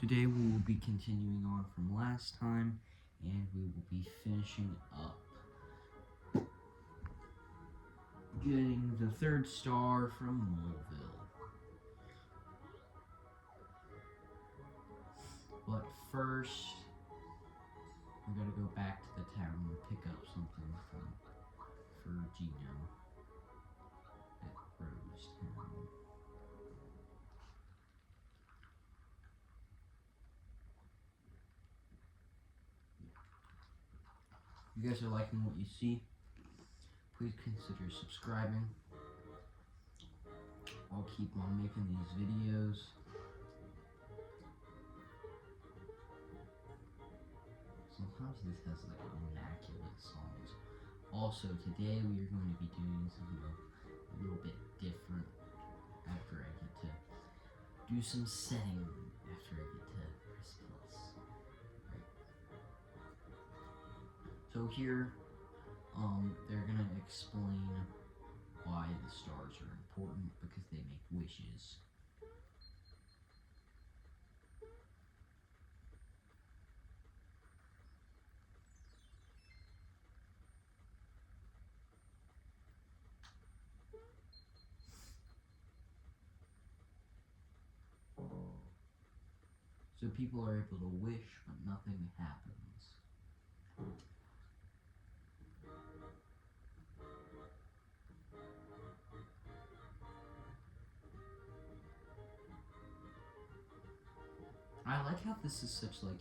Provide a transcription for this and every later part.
Today we will be continuing on from last time, and we will be finishing up getting the 3rd star from Moleville. But first, we're gonna go back to the town and pick up something for Geno at Rosetown. If you guys are liking what you see, please consider subscribing. I'll keep on making these videos. Sometimes this has like immaculate songs. Also, today we are going to be doing something a little bit different after I get to do some setting after I get to Christmas. Right. So here, they're gonna explain why the stars are important because they make wishes. So people are able to wish, but nothing happens. I like how this is such like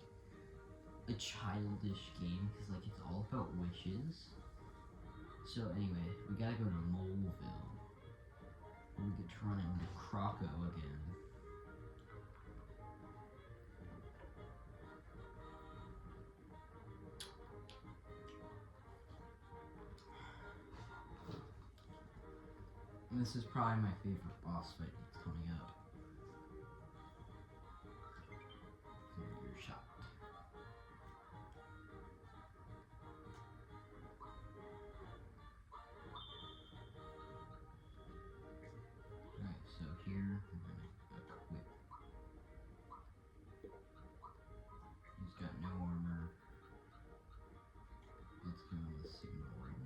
a childish game because like it's all about wishes. So anyway, we gotta go to Moleville. We get to run into Croco again. And this is probably my favorite boss fight that's coming up. You're shocked. Alright, so here we're gonna equip. He's got no armor. Let's go on the signal ring.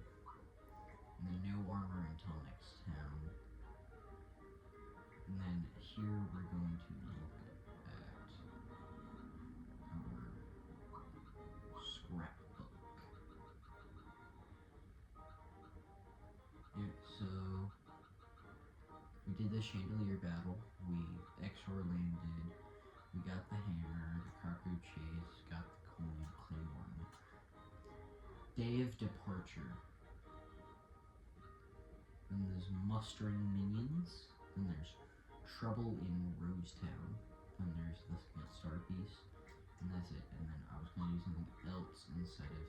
And then no armor until next town. And then here we're going to look at our scrapbook. Yeah, so we did the chandelier battle, we XOR landed, we got the hammer, the Croco chase, got the coin, claymore. Day of departure. Then there's mustering minions, then there's trouble in Rosetown, then there's the star piece, and that's it. And then I was going to do something else inside of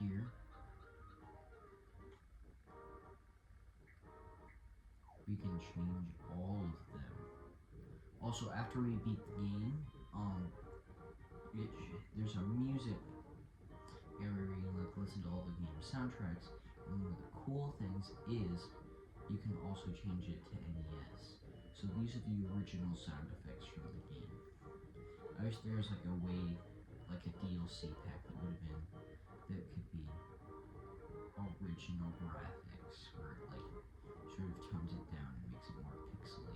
here. We can change all of them. Also, after we beat the game, there's a music area where you can like listen to all the game soundtracks. And one of the cool things is you can also change it to NES. So these are the original sound effects from the game. I wish there was like a way, like a DLC pack that would have been, that could be original graphics, where it like sort of tones it down and makes it more pixely.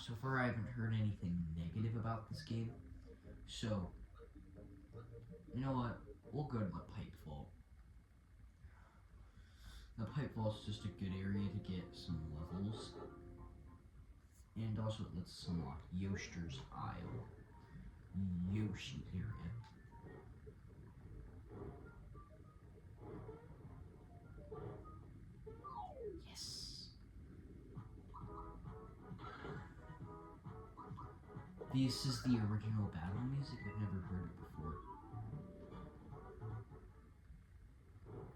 So far I haven't heard anything negative about this game, so you know what, we'll go to the pipe vault. The pipe vault's just a good area to get some levels, and also it lets us unlock Yoster's Isle, Yoshi area. Yes! This is the original battle music, I've never heard it before.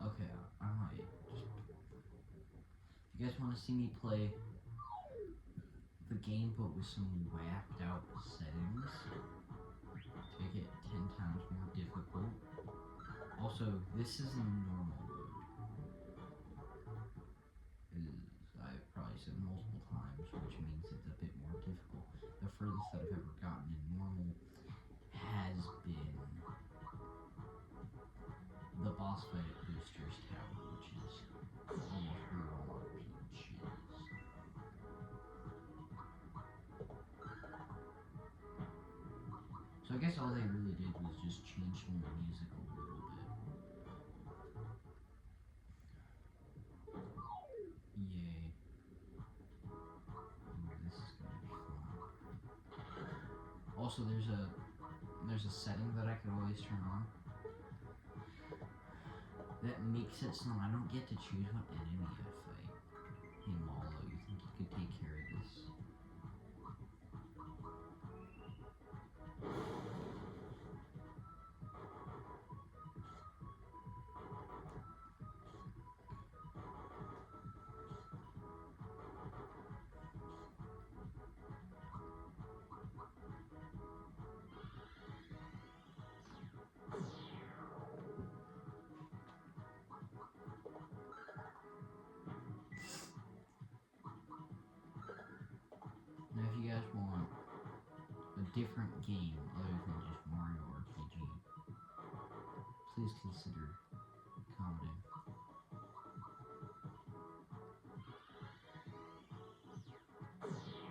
Okay, I might just... If you guys want to see me play the game but with some whacked out settings to make it 10 times more difficult, Also, this is in normal mode. I've probably said multiple times, which means it's a bit more difficult. The furthest that I've ever gotten in normal has been the boss fight at Booster's Tower, which is almost where all our peach is. So I guess all they really did was just change the music a little bit. Yay. Ooh, this is gonna be fun. Also, there's a setting that I could always turn on that makes it so I don't get to choose what enemy I fight. Hey Malo, you think you could take care of this? Now if you guys want a different game other than just Mario RPG, please consider commenting.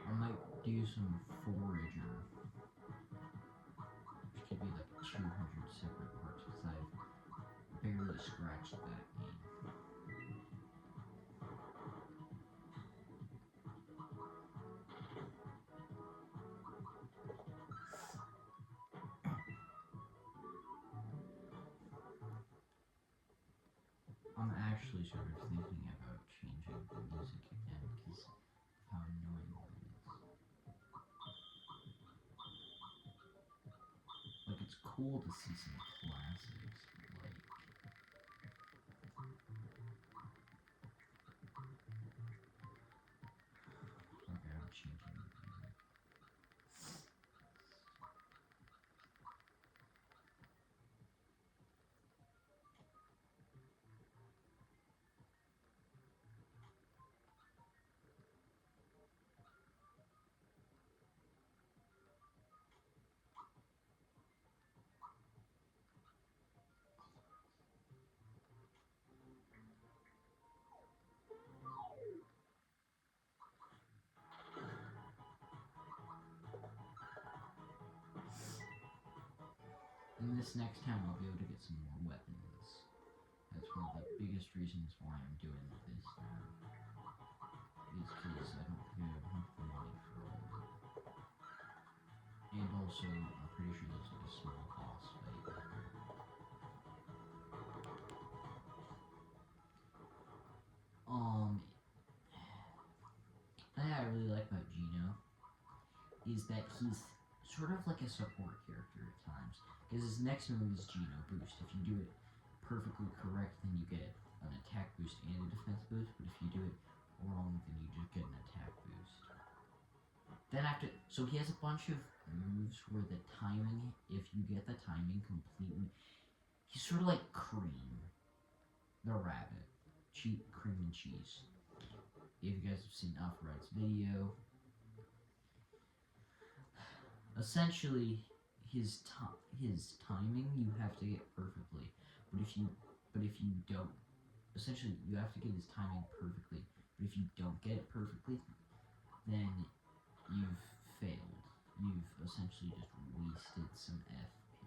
I might do some Forager, which could be like 200 separate parts, because I've barely scratched that game. I'm actually sort of thinking about changing the music again because of how annoying it is. Like, it's cool to see some classics, like... Okay, I'm changing the music. In this next town, I'll be able to get some more weapons. That's one of the biggest reasons why I'm doing this now. Is because I don't think I have enough money for all of it. And also, I'm pretty sure there's like a small boss fight. Thing I really like about Geno is that he's sort of like a support character at times. Because his next move is Geno Boost. If you do it perfectly correct, then you get an attack boost and a defense boost. But if you do it wrong, then you just get an attack boost. Then after, so he has a bunch of moves where the timing, if you get the timing completely, he's sort of like Cream, the rabbit. Cream and cheese. If you guys have seen Alphared's video, essentially his timing you have to get perfectly. But if you don't, essentially you have to get his timing perfectly. But if you don't get it perfectly, then you've failed. You've essentially just wasted some FP.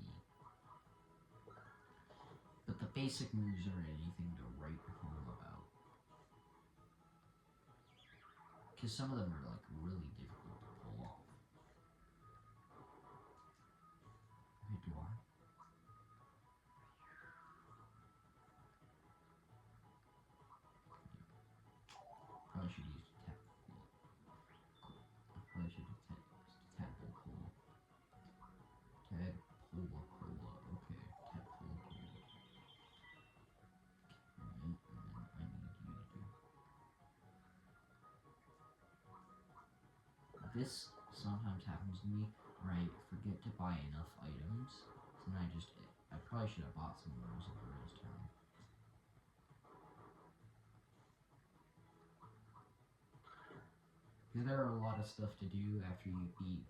But the basic moves are anything to write home about. Because some of them are like really difficult to pull off. Wait, do I? Probably should use Tadpole. Probably should use Tadpole Cola. Tadpole Cola. Okay, Tadpole Cola. And then I need you to do. This sometimes happens to me where I forget to buy enough items, and I probably probably should have bought some of those at the Rose Town. Because there are a lot of stuff to do after you beat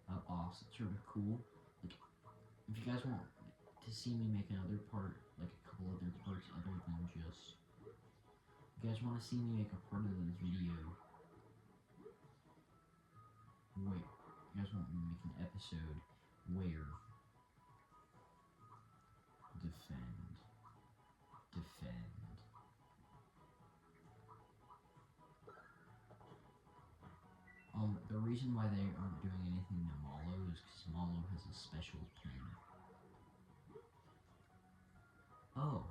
a boss. It's sort of cool. Like, if you guys want to see me make another part, like a couple other parts other than just... If you guys want to see me make a part of this video... Wait, you guys want me to make an episode where... Defend. The reason why they aren't doing anything to Malo is because Malo has a special pin. Oh.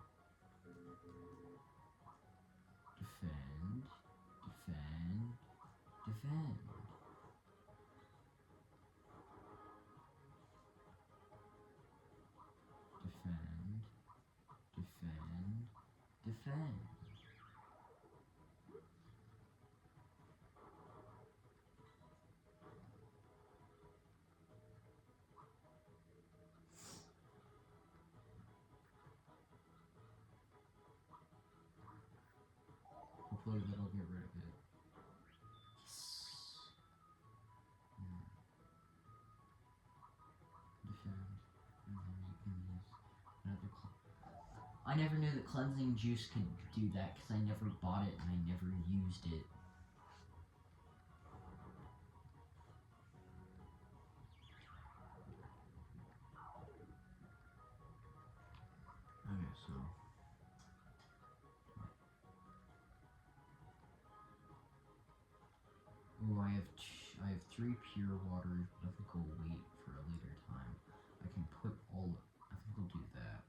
Defend. Hopefully that'll get rid of it. Yes. Defend. And then you can use another I never knew that cleansing juice could do that because I never bought it and I never used it. Okay, so... Ooh, I have 3 pure waters, but I think I'll wait for a later time. I can put all... I think I'll do that.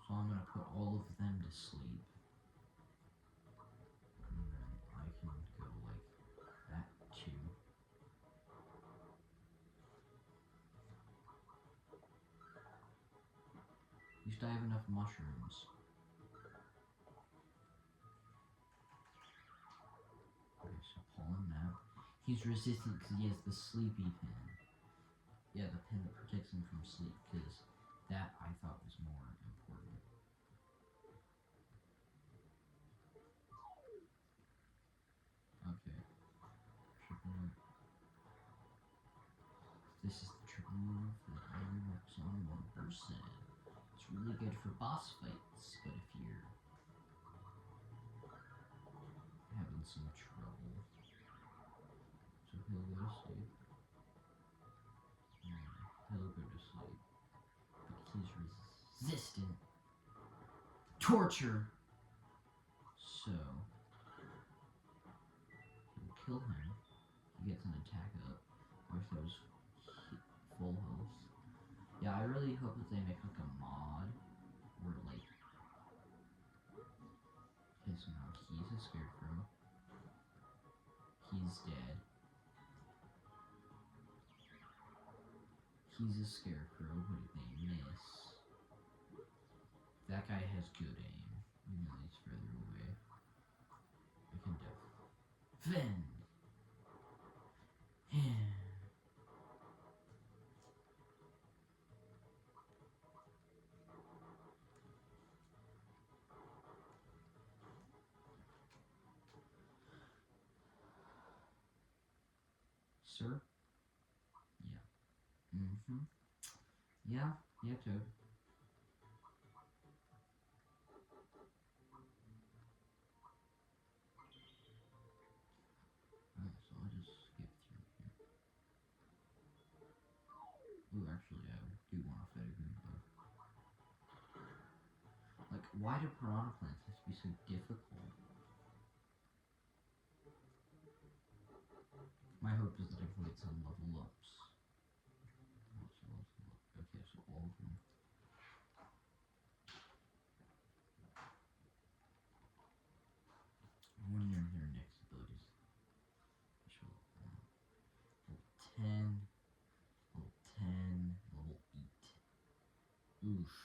So I'm gonna put all of them to sleep. And then I can go like that too. At least I have enough mushrooms. Okay, so Pollen Nap. He's resistant because he has the sleepy pin. Yeah, the pin that protects him from sleep, because that I thought was more important. Okay. Triple move. This is the triple move that only works on one person. It's really good for boss fights, but if you're having some trouble, so he'll go to sleep. He'll go to sleep. But he's resistant to torture. So he'll kill him. He gets an attack up. Or if it was full health. Yeah, I really hope that they make like a mod where like... Okay, so now he's a scarecrow. He's dead. He's a scarecrow, but if they miss... That guy has good aim, even though he's further away. I can defend! Sir? Yeah. Yeah, Toad. Alright, so I'll just skip through here. Ooh, actually, I do want to fight a green bug. Like, why do piranha plants have to be so difficult? My hope is that I can get some level ups. Okay, so all of them. I wonder their next abilities. Level 10, level 10, level 8. Oof.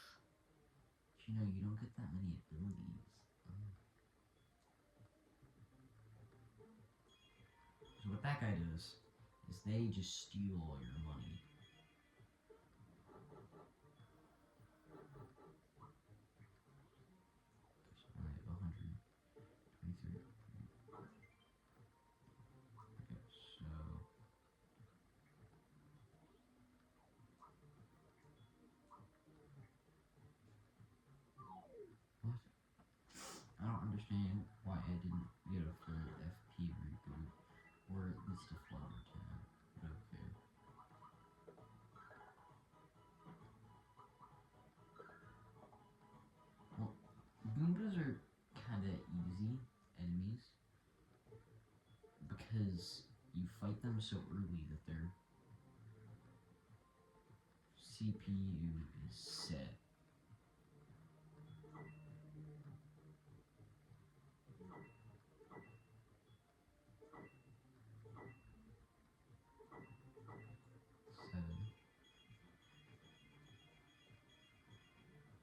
You know, you don't get that many abilities. So what that guy does is they just steal all your money. understand why I didn't get a full FP reboot, or at least a flutter tab, but okay. Well, Goombas are kinda easy enemies, because you fight them so early that their CPU is set.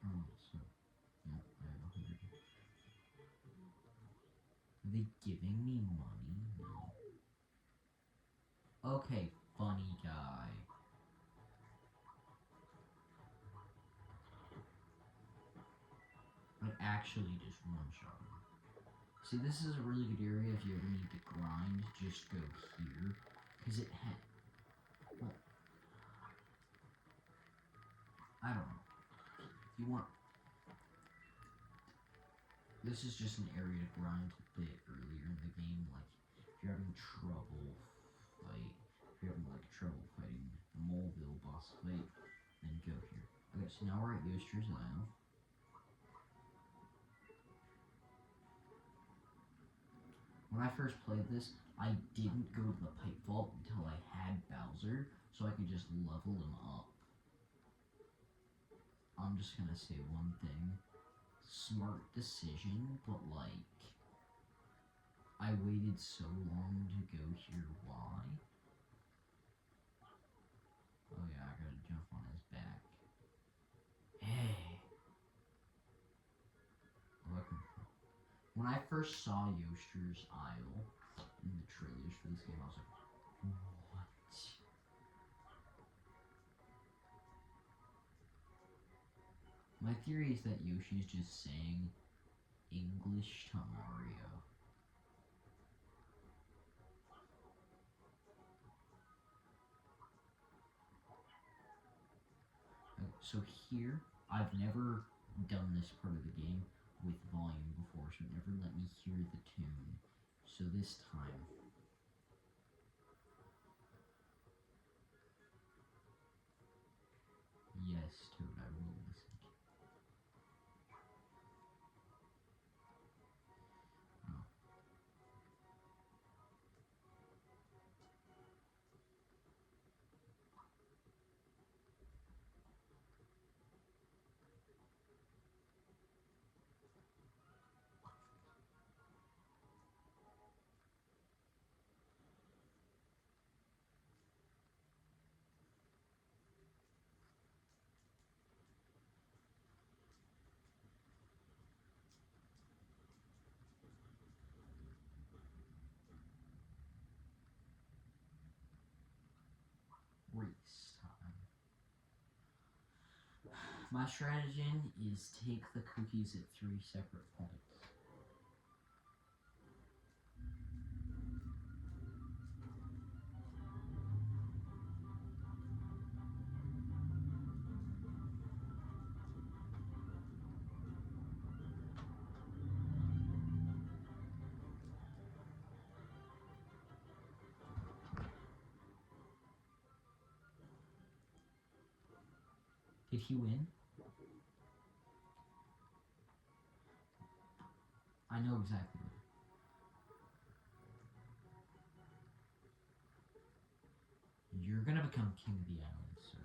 Oh, so, no, I have 100. Are they giving me money? No. Okay, funny guy. I actually just one-shot him. See, this is a really good area if you ever need to grind, just go here. Because it had... Well, I don't know. If you want... This is just an area to grind a bit earlier in the game. Like, if you're having trouble fighting the Moleville boss fight, then go here. Okay, so now we're at Yoster's Isle. When I first played this, I didn't go to the pipe vault until I had Bowser, so I could just level him up. I'm just gonna say one thing. Smart decision, but like, I waited so long to go here, why? Oh yeah, I gotta jump on his back. Hey! Welcome. When I first saw Yoster's Isle in the trailers for this game, I was like, what? My theory is that Yoshi's just saying English to Mario. So here, I've never done this part of the game with volume before, so it never let me hear the tune. So this time, yes, Toad, I will listen. Oh. Race time. My strategy is take the cookies at 3 separate points. Did he win? I know exactly what. You're gonna become king of the island, sir.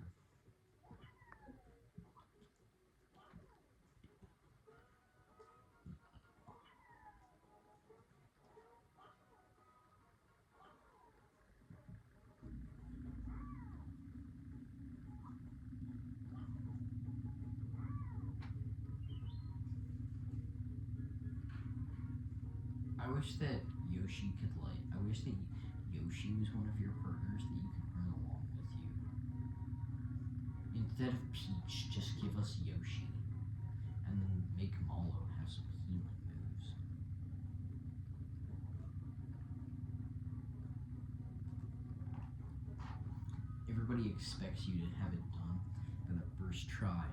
I wish that Yoshi could, like, I wish that Yoshi was one of your partners that you can bring along with you. Instead of Peach, just give us Yoshi. And then make Malo have some healing moves. Everybody expects you to have it done by the first try.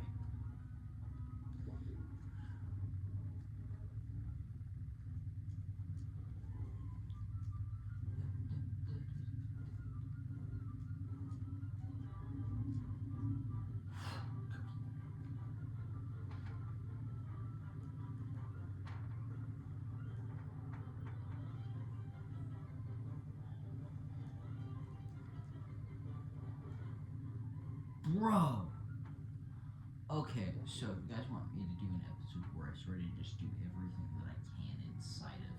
Bro! Okay, so if you guys want me to do an episode where I sort of just do everything that I can inside of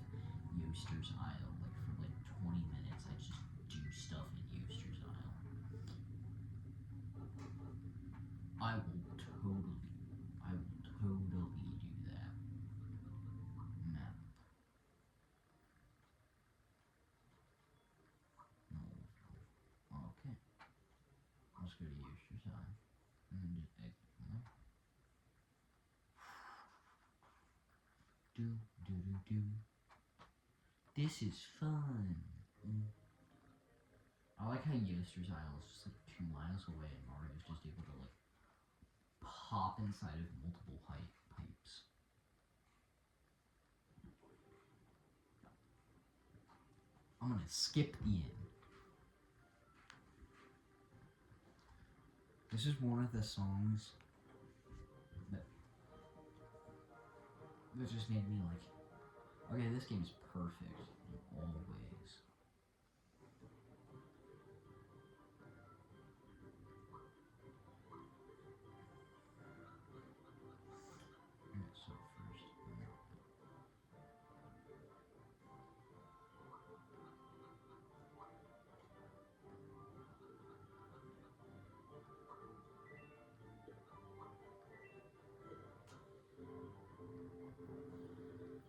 Yoster's Isle, like for like 20 minutes, I just do stuff in Yoster's Isle. I will totally do that. Map. No. Okay. Let's go to Yoster's Isle. And then just exit from there. Do. This is fun. I like how Yoster's Isle is just like 2 miles away and Mario's just able to like pop inside of multiple pipes. I'm gonna skip the end. This is one of the songs that just made me like, okay, this game is perfect in all ways. Alright, so first,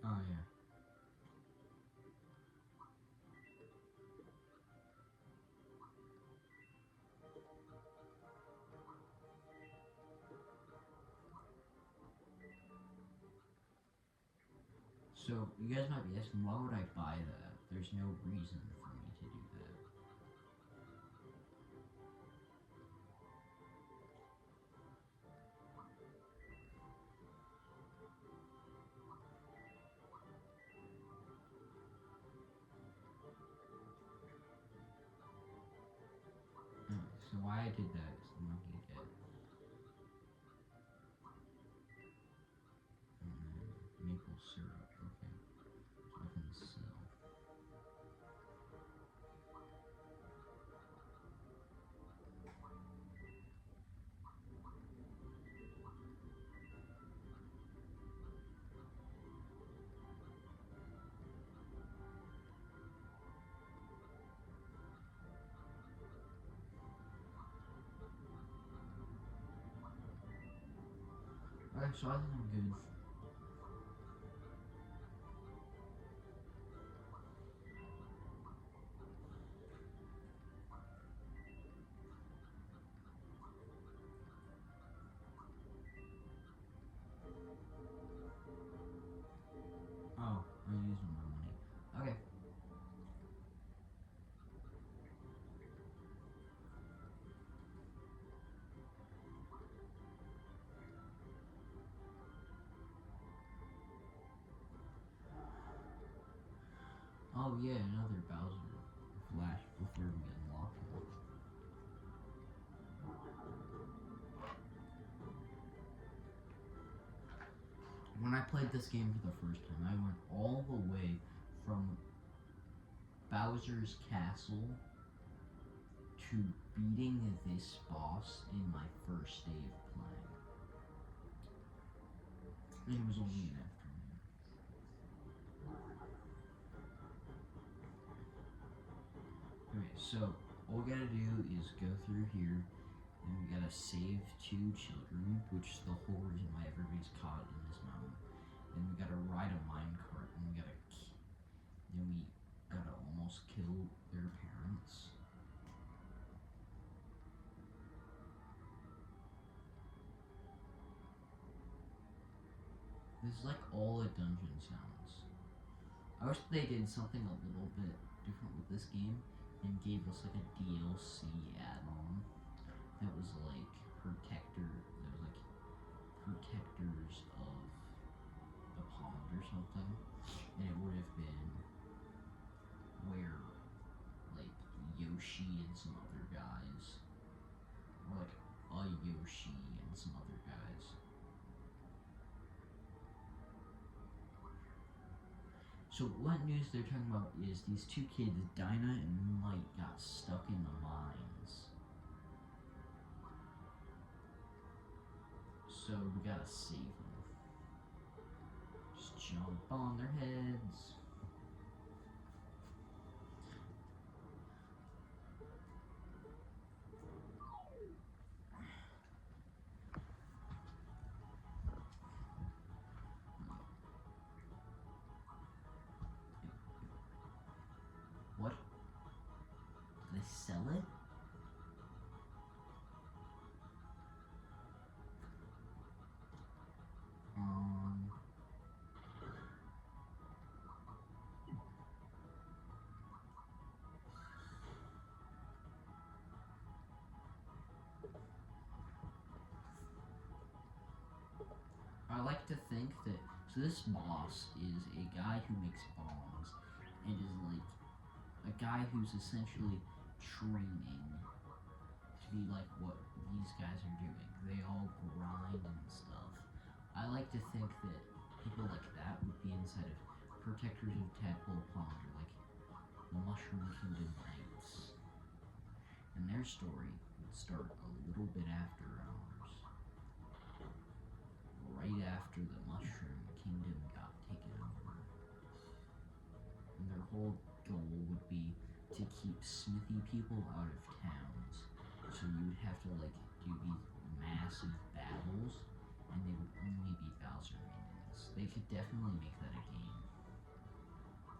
oh yeah. So, you guys might be asking, why would I buy that? There's no reason for me to do that. So why I did that is the monkey get. And then maple syrup, okay. So I can sell. Okay, so I think I'm good. Oh, I'm using my money. Okay. Oh yeah, another Bowser flash before we unlock him. When I played this game for the first time, I went all the way from Bowser's Castle to beating this boss in my first day of playing. And it was only an afternoon. Okay, so all we gotta do is go through here, and we gotta save 2 children, which is the whole reason why everybody's caught in this mountain. And we gotta ride a minecart, and we gotta almost kill their parents. This is like all the dungeon sounds. I wish they did something a little bit different with this game and gave us like a DLC add-on that was like protectors of the pond or something, and it would have been where like Yoshi and some other guys, or like a Yoshi and some other guys. So what news they're talking about is these 2 kids, Dinah and Moonlight, got stuck in the mines. So we gotta save them. Just jump on their heads. What? Did they sell it? I like to think that, so this boss is a guy who makes bombs and is like a guy who's essentially training to be like what these guys are doing. They all grind and stuff. I like to think that people like that would be inside of Protectors of Tadpole Pond, or like the Mushroom Kingdom Knights. And their story would start a little bit after ours. Right after the Mushroom Kingdom got taken over. And their whole goal would be to keep smithy people out of towns. So you would have to like do these massive battles, and they would only be Bowser minions. They could definitely make that a game.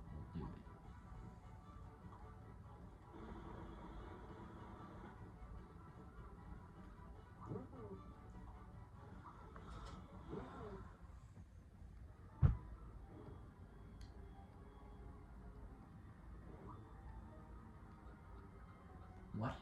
We'll do it. What?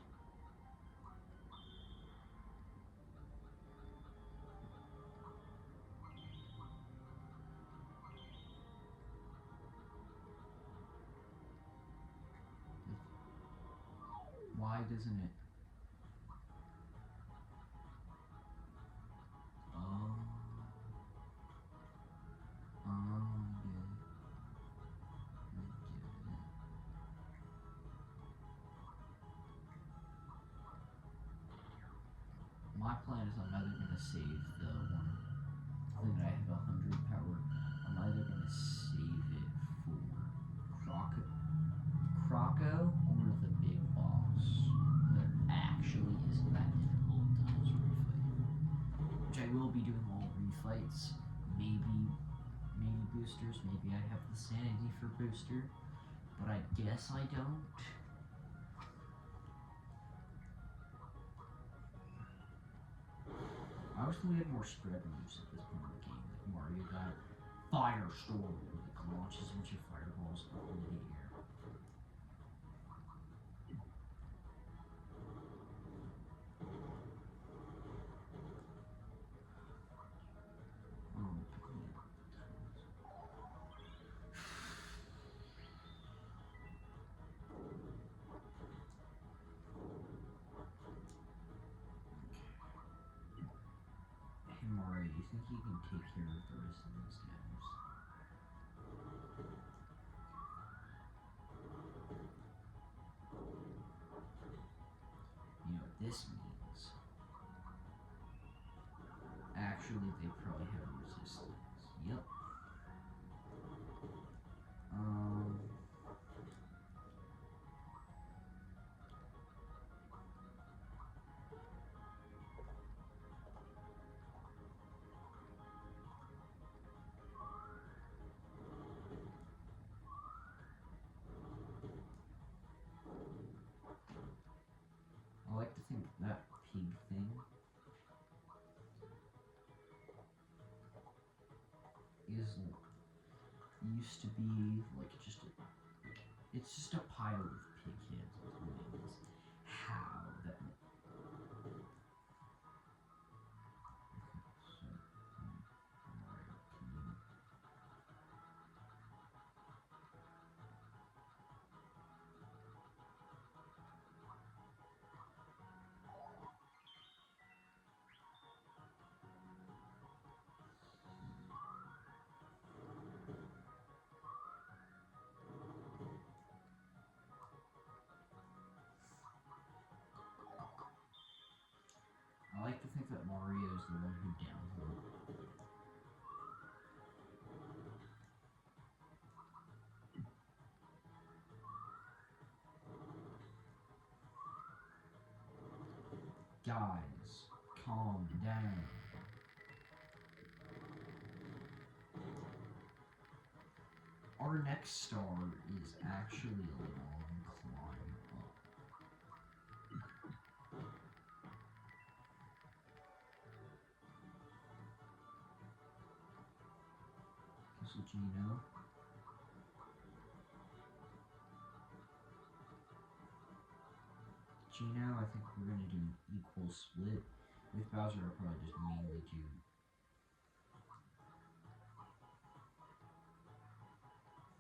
Why doesn't it? Oh. My plan is I'm either going to save the one thing that I have 100 power. I'm either going to save it for Croco or the big boss that actually isn't that difficult to refight. Which I will be doing all refights. Maybe boosters. Maybe I have the sanity for booster. But I guess I don't. I wish we had more spread moves at this point in the game. Like Mario got Firestorm, that launches a bunch of fireballs up into the air. Hey Mario, you think you can take care of the rest of these guys? You know what this means? Actually, they probably have resistance. Yep. I like to think that pig thing is used to be like just a, it's just a pile of pig heads with wings. How that? I like to think that Mario is the one who downed Guys, calm down. Our next star is actually a long climb up. So Geno. Geno, I think we're going to do an equal split. With Bowser, I'll probably just mainly do...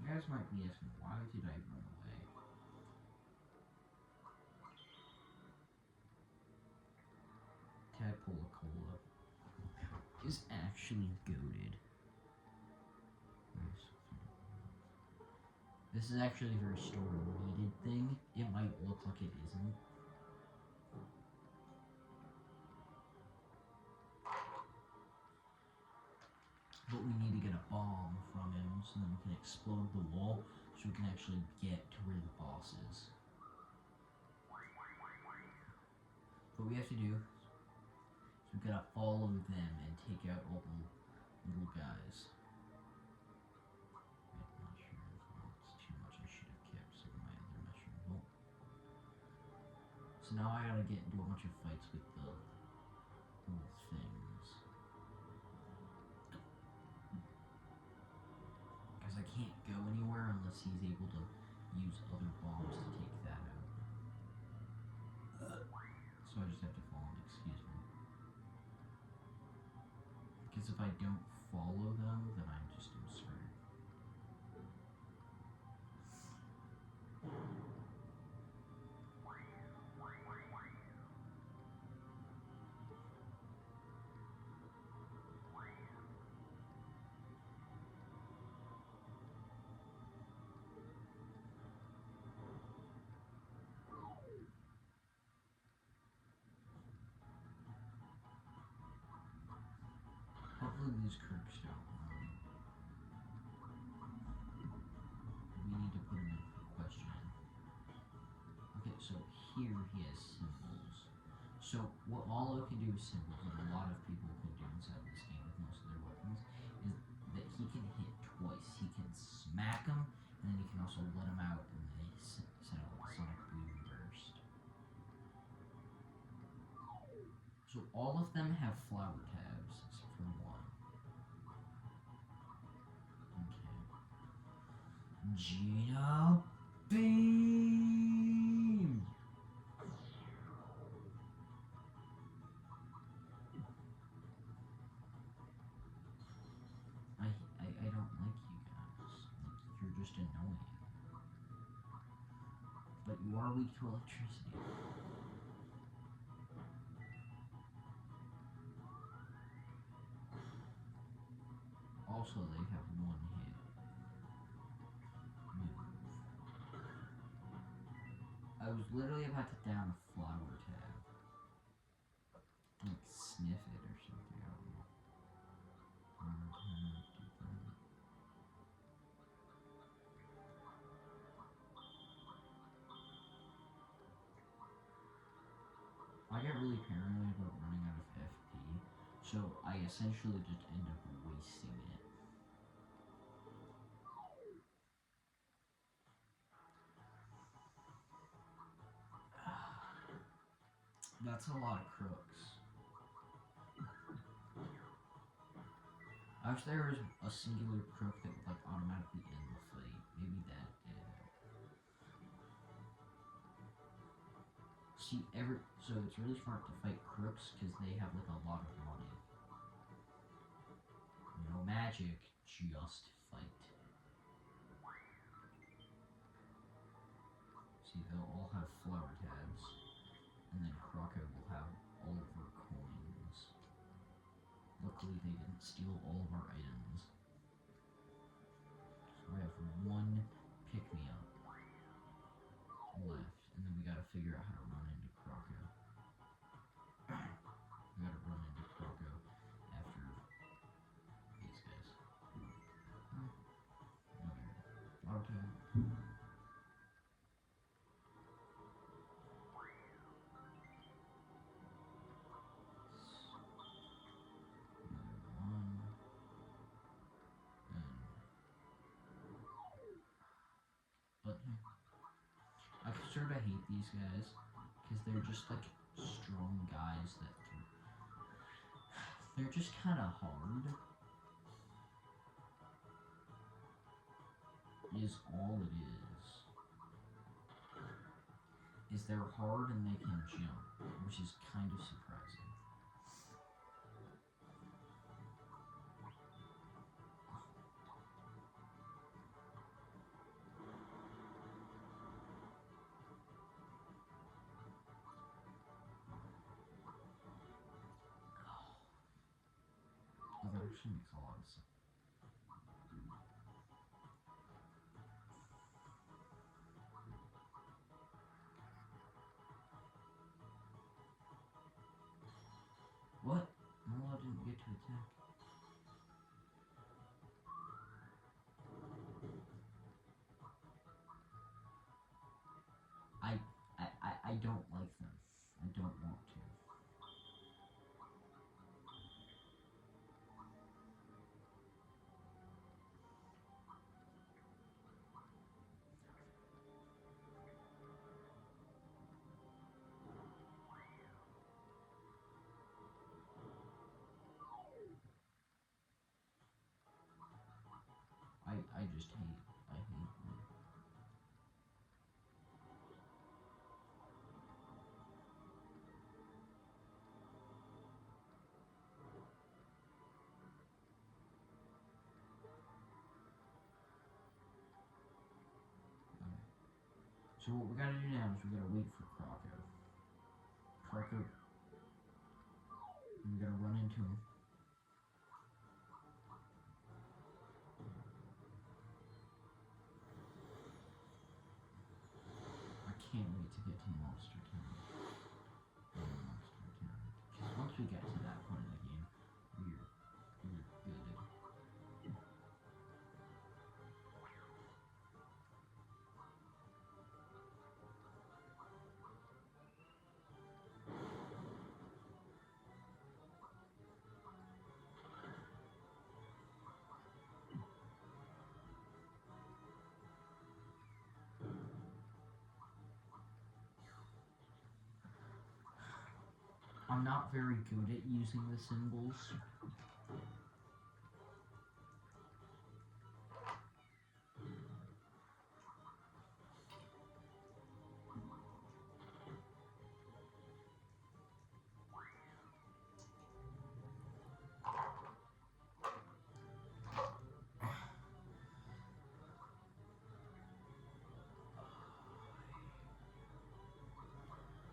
You guys might be asking, why did I run away? Tadpool Cola is actually goated. This is actually a very story-needed thing. It might look like it isn't. But we need to get a bomb from him so then we can explode the wall so we can actually get to where the boss is. What we have to do is we gotta follow them and take out all the little guys. I'm not sure if it's too much. I should have kept some of my other mushroom. Well, so now I gotta get into a bunch of fights with the little things. Because I can't go anywhere unless he's able to use other bombs to take that out. So I just have to follow him, excuse me. Because if I don't follow them, then I'm just screwed. Hopefully these crooks don't run. We need to put him in for questioning. Okay, so here he has symbols. So what Olo can do with symbols, and a lot of people can do inside this game with most of their weapons, is that he can hit twice. He can smack them, and then he can also let them out, and they set out a sonic boom burst. So all of them have flower tabs, except for one. Okay. Geno Beam! I don't like you guys. Like, you're just annoying. But you are weak to electricity. Also, they have one hit move. I was literally about to down a flower tab. Like, sniff it or something, I don't know. I get really paranoid about running out of FP, so I essentially just end up wasting it. That's a lot of crooks. I wish there was a singular crook that would like automatically end the fight. Maybe that did. See, so it's really smart to fight crooks because they have like a lot of money. No magic, just fight. See, they'll all have flower tabs, and then Croco will have all of her coins. Luckily, they didn't steal all of our items. So I have one pick-me-up left, and then we gotta figure out how to run into Croco. We gotta run into Croco after these guys. Flower tab. starting to hate these guys because they're just like strong guys that they're just kind of hard. Is all it is they're hard and they can jump, which is kind of surprising. Oh, that actually makes a lot of sense. What? Mola didn't get to attack. I don't like them. I don't want to. I just hate. I hate them. So what we gotta do now is we gotta wait for Croco. Croco, we gotta run into him. I can't wait to get to Monster Town. Because once we get to that point in the game, we're good. I'm not very good at using the symbols.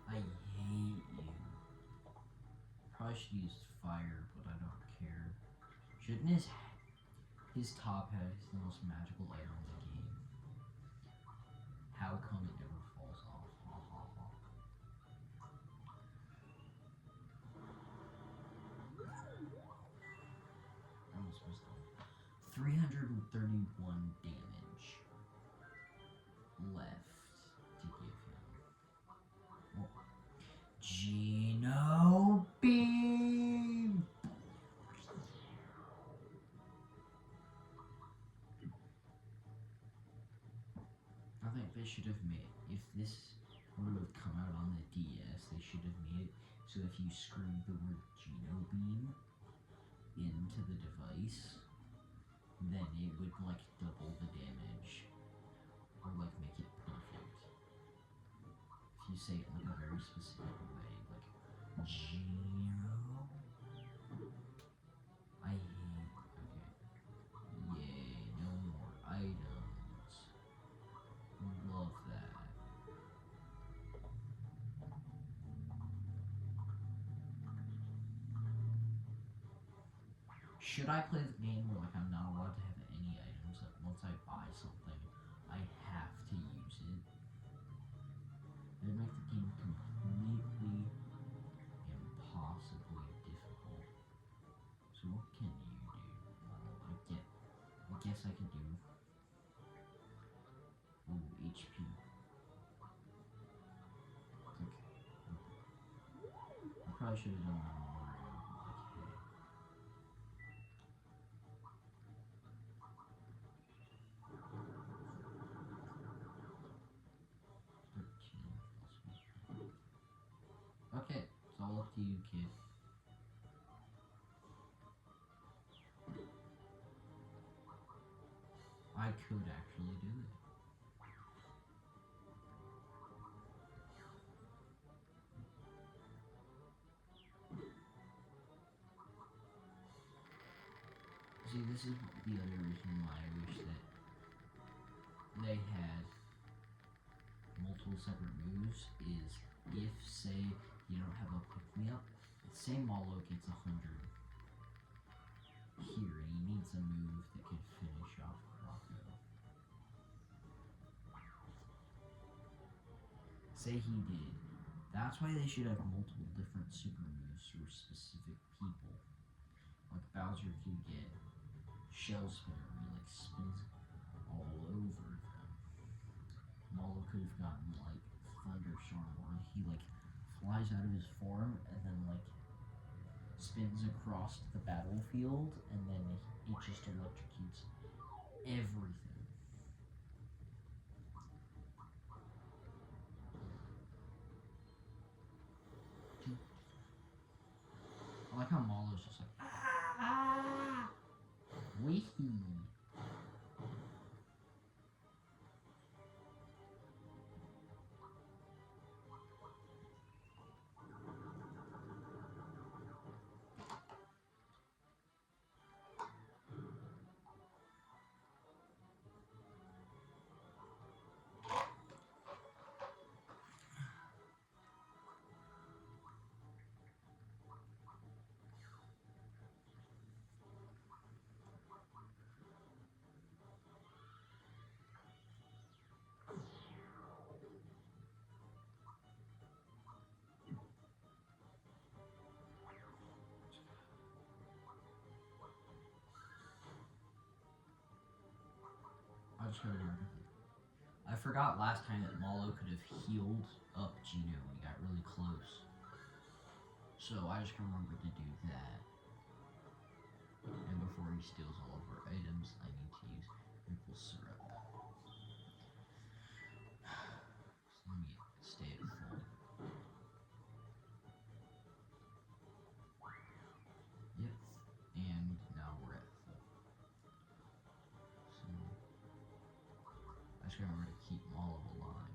I hate you. Probably should use fire, but I don't care. Shouldn't his top hat is the most magical item in the game? How come it never falls off? Ha ha ha. I was supposed to 331 damage left to give him. Oh. Geno beam. I think they should have made, if this were to have come out on the DS, they should have made it so if you screamed the word Geno beam into the device, then it would like double the damage or like make it perfect. If you say it in like a very specific way, like Geno. I hate. Okay. Yay! No more items. Love that. Should I play the game where like I'm not allowed to have any items that once I buy something, I have to use it? It would make the game completely impossibly difficult. So what can you do? I guess I could do. Ooh, HP. Okay. I probably should have done that on Mario. Like, hey. 13. Okay, it's all up to you, kid. I could actually do it. See, this is the other reason why I wish that they had multiple separate moves is if, say, you don't have a pick-me-up, say Malo gets 100 here and he needs a move that could finish off Rocco. Say he did. That's why they should have multiple different super moves for specific people. Like Bowser could get Shell Spinner, where he like spins all over them. Malo could have gotten like Thunderstorm, where he like flies out of his form and then like spins across the battlefield and then it just electrocutes everything. I like how Malo's just like wee. I just gotta remember. I forgot last time that Malo could have healed up Geno when he got really close. So I just remembered to do that. And before he steals all of our items, I need to use maple syrup. So let me stay at full. Yep. And now we're at full. So I just remember to keep Malo alive.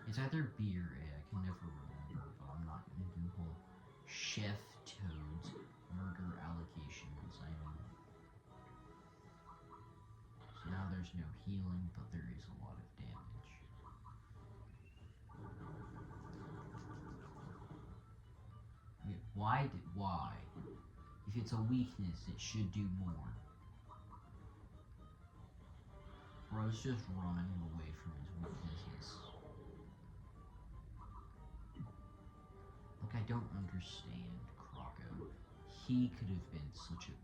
It's either B or A, I can never remember, but I'm not gonna do whole Chef Toad's murder allocations. I mean, so now there's no healing, but there is a lot of damage. Okay, why? If it's a weakness, it should do more. Bro's just running away from his weaknesses. Like, I don't understand Croco. He could have been such a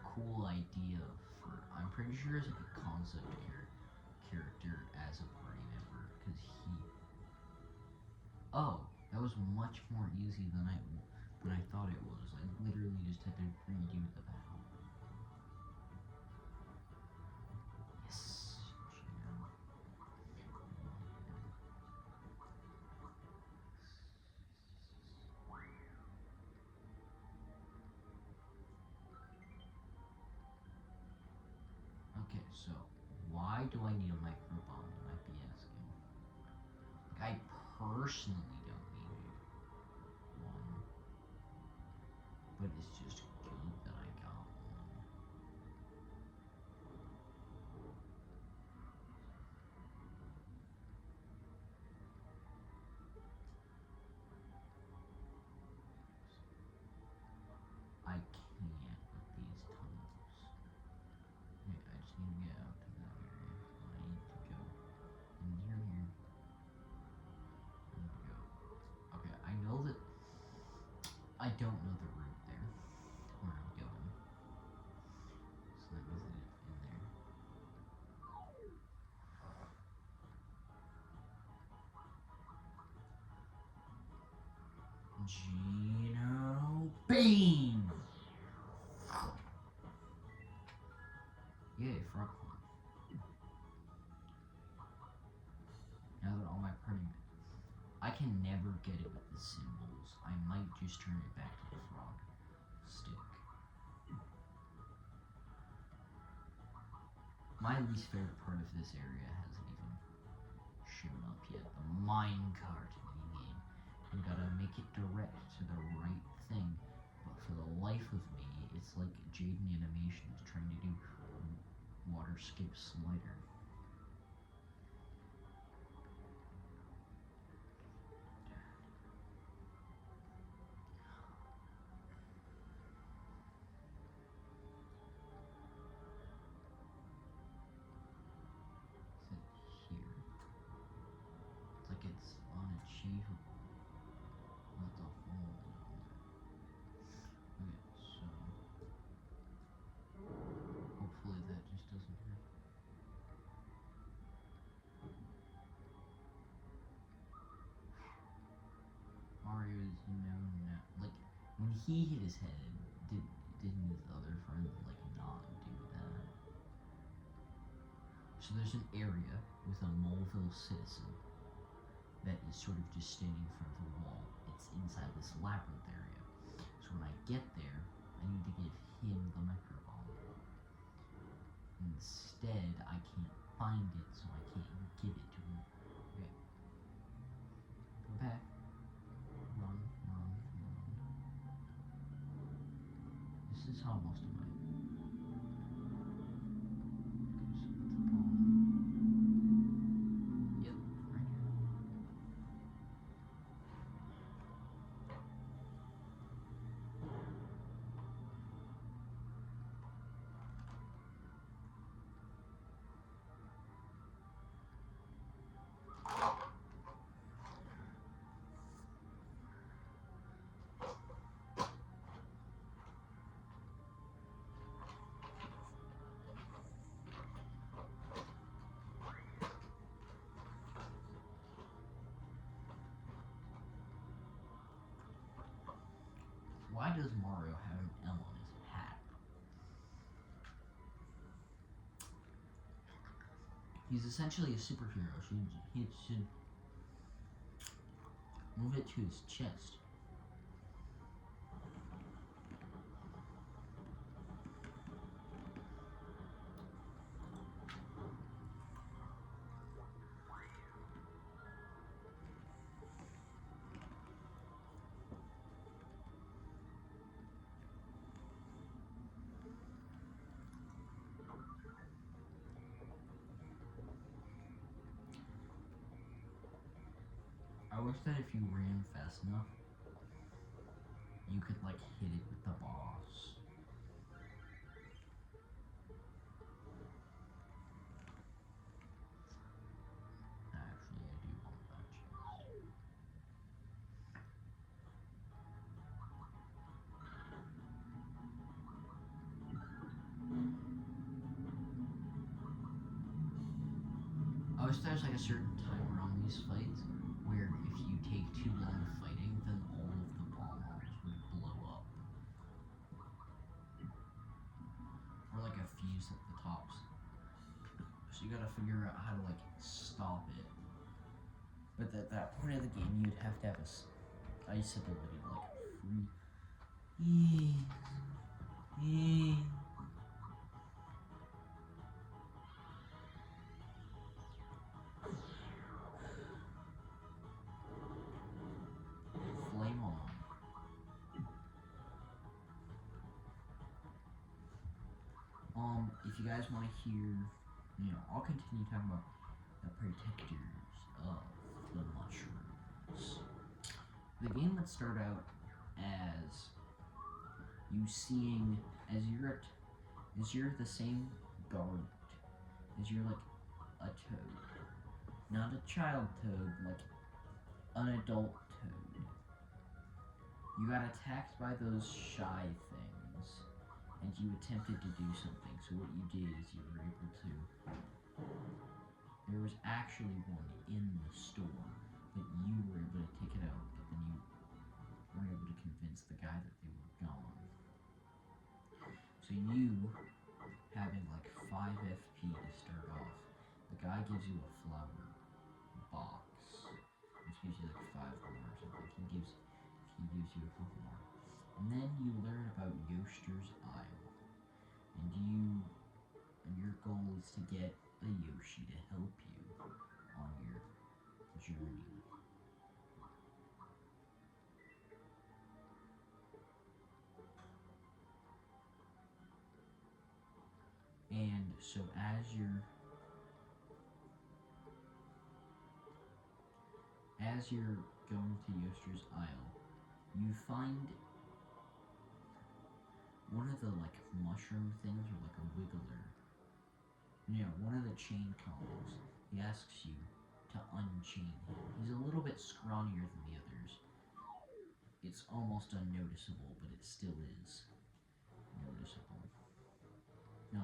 cool idea for. I'm pretty sure as like a concept character as a party member, because he. Oh, that was much more easy than I thought it was. I literally just had to redo the battle. Yes, Geno. Okay, so why do I need a micro bomb? You might be asking. Like, I personally don't need one, but it's just good that I got one. I can't with these tunnels. Okay, I just need to get out to that area. I need to go in here. I need to go. Okay, I know that. I don't know the route there, where I'm going. So that means that it's in there. Geno Beam! Yay, frog one. never get it with the symbols. I might just turn it back to the frog stick. My least favorite part of this area hasn't even shown up yet. The minecart game. You gotta make it direct to the right thing. But for the life of me, it's like Jaden Animations trying to do water skip slider. It's unachievable with the hole in there. Okay, so hopefully that just doesn't happen. Mario is known now. Like when he hit his head, didn't his other friend like not do that? So there's an area with a Moleville citizen that is sort of just standing in front of a wall. It's inside this labyrinth area. So when I get there, I need to give him the microphone. Instead, I can't find it, so I can't give it to him. Okay. Go back. Run. This is how most of my... Why does Mario have an L on his hat? He's essentially a superhero. He should move it to his chest. I wish that if you ran fast enough, you could like hit it with the boss. Actually, I do want that chest. I wish there's like a certain timer on these fights where if you take too long fighting, then all of the bomb holes would blow up. Or like a fuse at the tops. So you gotta figure out how to like stop it. But at that point of the game, you'd have to have a ice ability to like free. Flame on. If you guys want to hear, I'll continue talking about the protectors of the mushrooms. The game would start out as you seeing as you're the same guard as you're like a toad, not a child toad, like an adult toad. You got attacked by those shy things, and you attempted to do something. So what you did is you were able to. There was actually one in the store, but you were able to take it out. But then you were able to convince the guy that they were gone. So you, having like 5 FP to start off, the guy gives you a flower box, which gives you like 5 gold. is to get a Yoshi to help you on your journey. And so as you're going to Yoster's Isle, you find one of the like mushroom things, or like a wiggler. One of the chain combos. He asks you to unchain him. He's a little bit scrawnier than the others. It's almost unnoticeable, but it still is noticeable. No,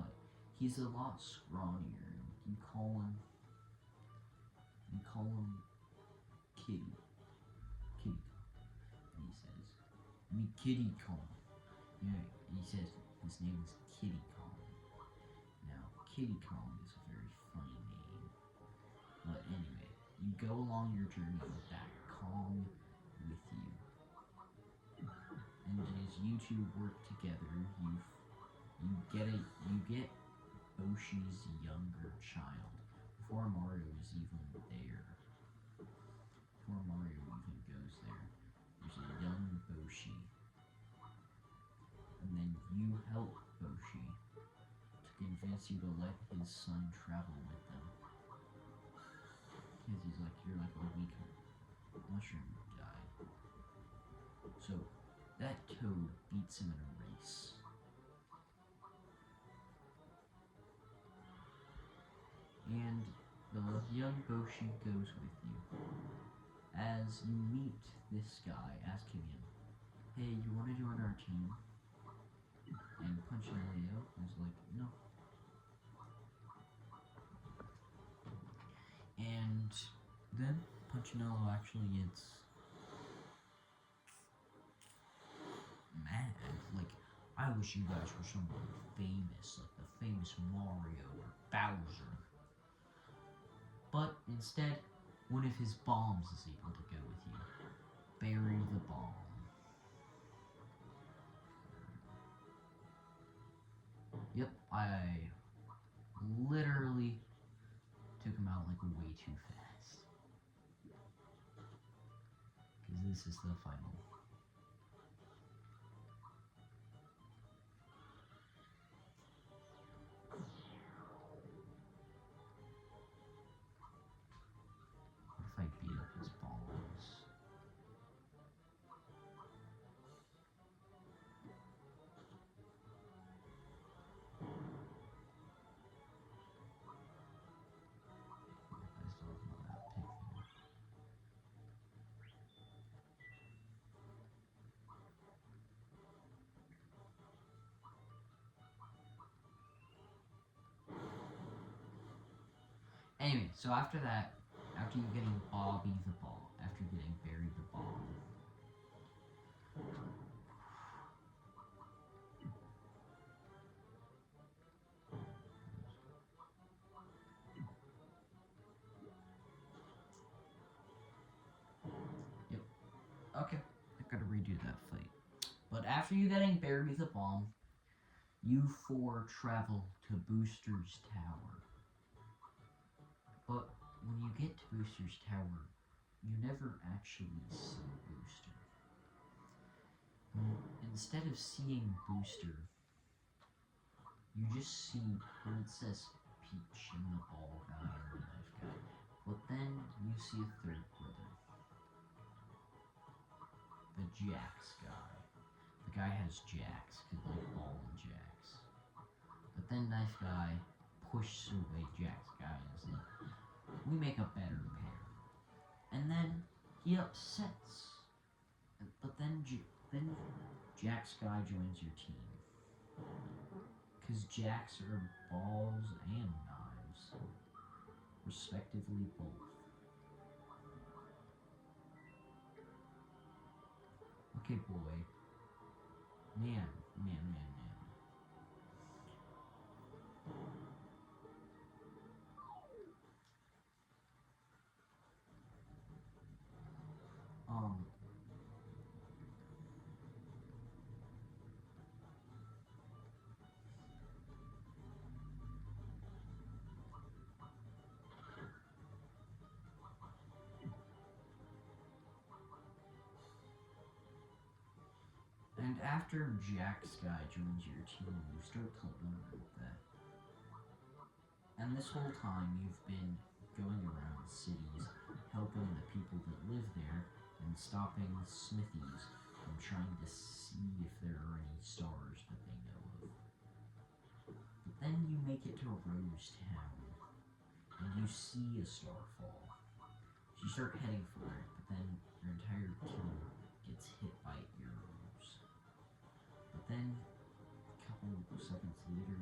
he's a lot scrawnier. You call him Kitty. Kitty. And he says, "Me Kitty Kong." Yeah, he says his name is Kitty Kong. Now, Kitty Kong is a very funny name. But anyway, you go along your journey with that Kong with you. And as you two work together, you get Boshi's younger child before Mario is even there. Before Mario even goes there, there's a young Boshi. And then you help Boshi to convince you to let his son travel with them. Because you're like a weak mushroom guy. So that Toad beats him in a race. And the young Boshi goes with you. As you meet this guy, asking him, "Hey, you want to join our team?" And Punchinello is like, "No." And then Punchinello actually gets mad. Like, "I wish you guys were someone famous, like the famous Mario or Bowser." But instead, one of his bombs is able to go with you. Bury the bomb. Yep, I literally took him out like way too fast. Because this is the final. What if I beat up his bombs? I still have that pig thing. Anyway, so after that, after you getting Bobby the ball, after getting Barry the ball, yep, okay, I gotta redo that fight. But after you getting Barry the bomb, you four travel to Booster's Tower. But when you get to Booster's Tower, you never actually see Booster. Instead of seeing Booster, you just see Princess Peach and the ball guy and the knife guy. But then you see a third brother. The Jax guy. The guy has Jax, cause like ball and Jax. But then knife guy pushes away Jax guy and is like, "We make a better pair." And then he upsets. But then Jax guy joins your team. Because Jax are balls and knives, respectively both. Okay, boy. Man. Um, And after Jack Sky joins your team, you start to learn that. And this whole time you've been going around cities, helping the people that live there, and stopping smithies from trying to see if there are any stars that they know of. But then you make it to Rose Town, and you see a star fall. So you start heading for it, but then your entire team gets hit by arrows. But then, a couple of seconds later,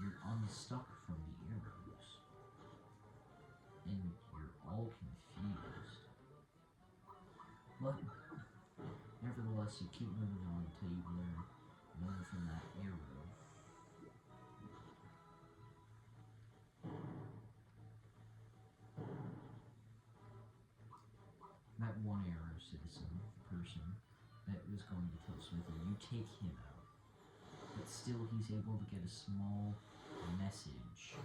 you're unstuck from the arrows. And you're all confused. But, nevertheless, you keep moving on until you learn from that arrow. That one arrow person that was going to kill Smithy, you take him out. But still, he's able to get a small message.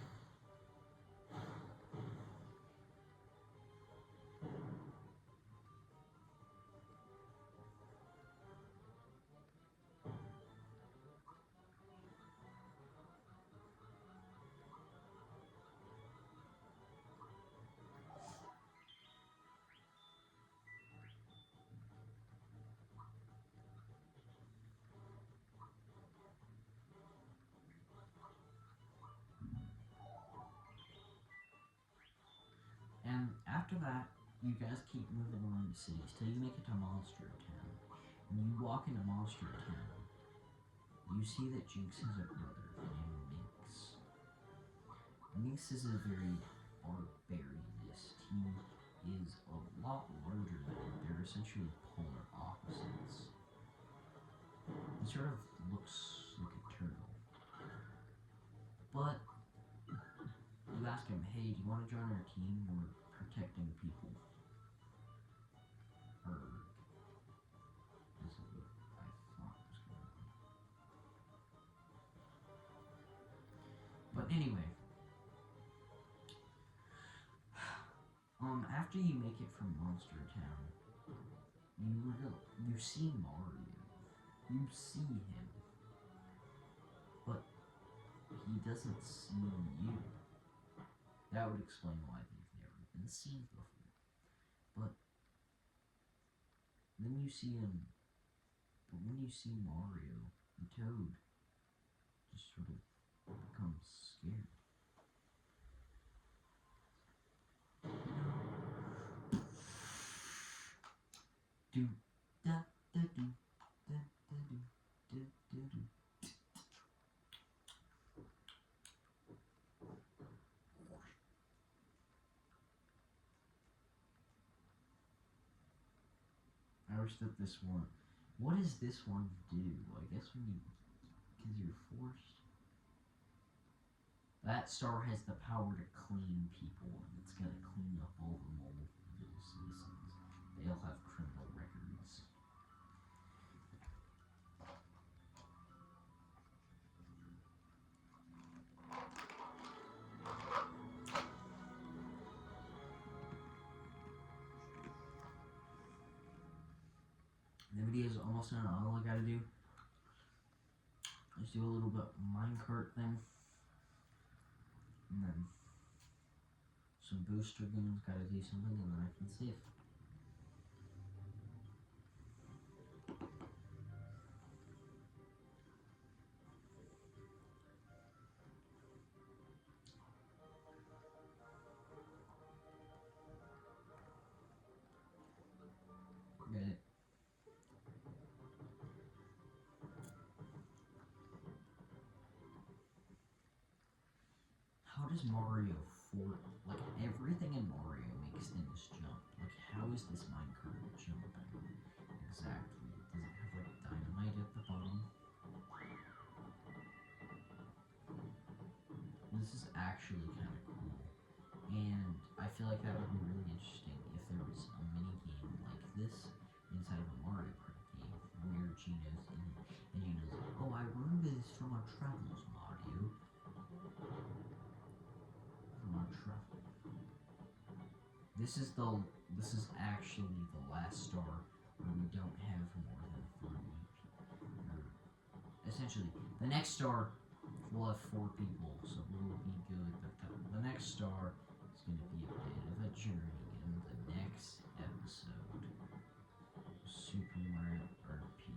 And after that, you guys keep moving around the cities till you make it to Monster Town. When you walk into Monster Town, you see that Jinx has a brother named Minx. Minx is a very barbarianist. He is a lot larger than you. They're essentially polar opposites. He sort of looks like a turtle. But you ask him, hey, do you want to join our team? We're protecting people. Or is it what I thought was going on? But anyway, after you make it from Monster Town, you see Mario. You see him, but he doesn't see you. That would explain why they've never been seen before. But then you see him. But when you see Mario and Toad, just sort of becomes scared. Do da da do da da do da da do. I wish that this one. What does this one do? I guess when you, because you're forced. That star has the power to clean people, and it's gonna clean up all the Moleville citizens. They all have criminal records. The video's almost done. All I gotta do is do a little bit minecart thing. And then some booster games, gotta do something, and then I can save. Get it? How does Mario like everything in Mario makes things jump? Like how is this minecart jumping? Exactly. Does it have like dynamite at the bottom? This is actually kind of cool. And I feel like that would be really interesting if there was a mini game like this inside of a Mario Kart game where Geno's in it. And Geno's like, oh, I remember this from our travels, Mario. This is actually the last star where we don't have more than 3 essentially, the next star will have 4 people, so we'll be good. But the next star is going to be a bit of a journey in the next episode. Super Mario RPG.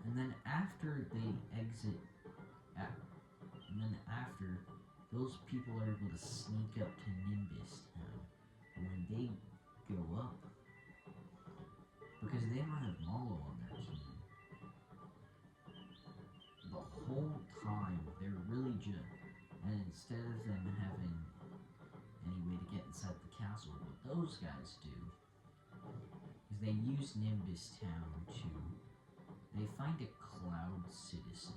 And then after they exit, and then after, those people are able to sneak up to Nimbus Town. And when they go up, because they don't have Malo on their team, the whole time they're really just, and instead of them having any way to get inside the castle, what those guys do is they use Nimbus Town to, they find a cloud citizen.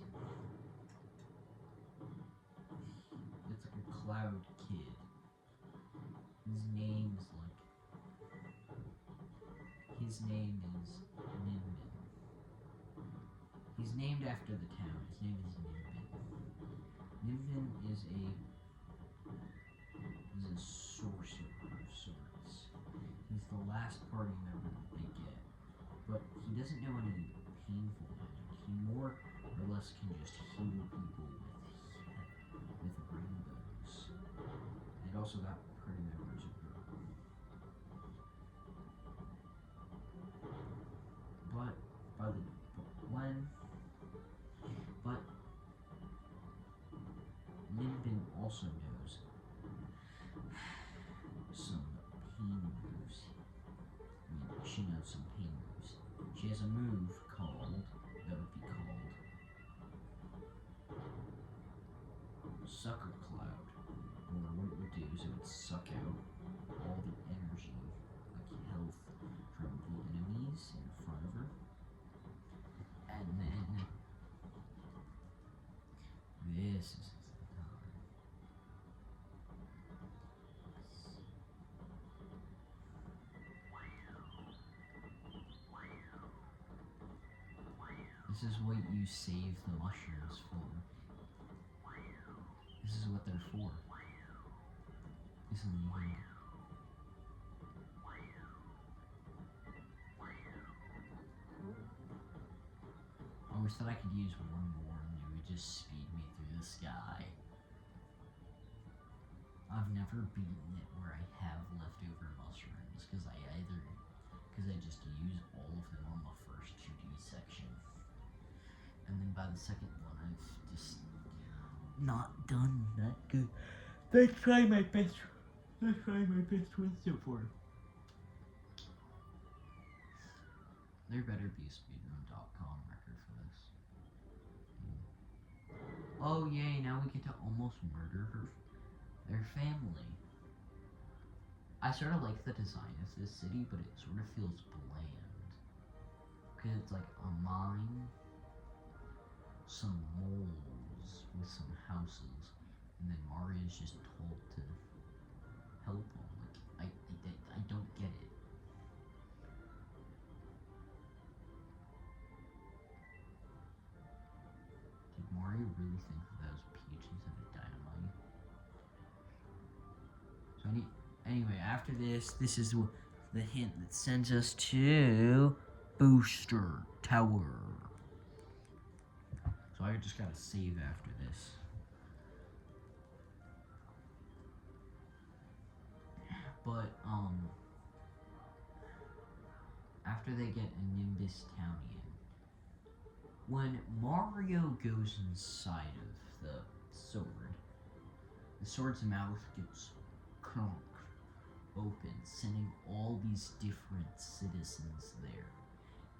It's like a cloud kid. His name is Nimbin. He's named after the town. His name is Nimbin. Nimbin is a sorcerer of sorts. He's the last party member that they get. But he doesn't know any painful magic. He more or less can just heal people with rainbows. And also got party members of their own. But Nimbin also knows some pain moves. She knows some pain moves. She has a move called, that would be called Sucker Cloud. Or what it would do is it would suck out all the energy, like health, from the enemies in front of her. And then this is the time. This is what you save the mushrooms for. This is what they're for. This is the end. I wish that I could use one more and it would just speed me through the sky. I've never beaten it where I have leftover mushrooms because I just use all of them on the first 2D section. And then by the second one I've just not done that good. Let's try my best one so far. There better be a speedrun.com record for this. Oh yay, now we get to almost murder their family. I sort of like the design of this city, but it sort of feels bland. Because it's like a mine, some moles with some houses, and then Mario's just told to help them. Like, I don't get it. Did Mario really think that was Peach instead of Dynamite? So anyway, after this is the hint that sends us to Booster Tower. So I just gotta save after this. But, after they get a Nimbus Townian, when Mario goes inside of the sword's mouth gets cranked open, sending all these different citizens there.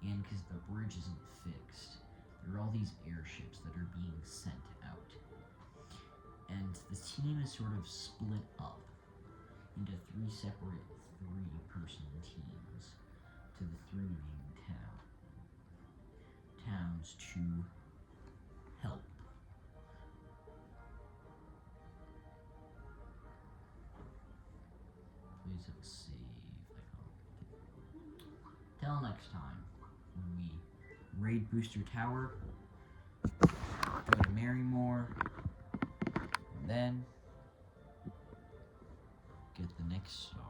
And because the bridge isn't fixed, there are all these airships that are being sent out. And the team is sort of split up into 3 separate 3-person teams to the 3 main towns to help. Please hit save. Till next time when we Raid Booster Tower, go to Marymore, and then get the next star.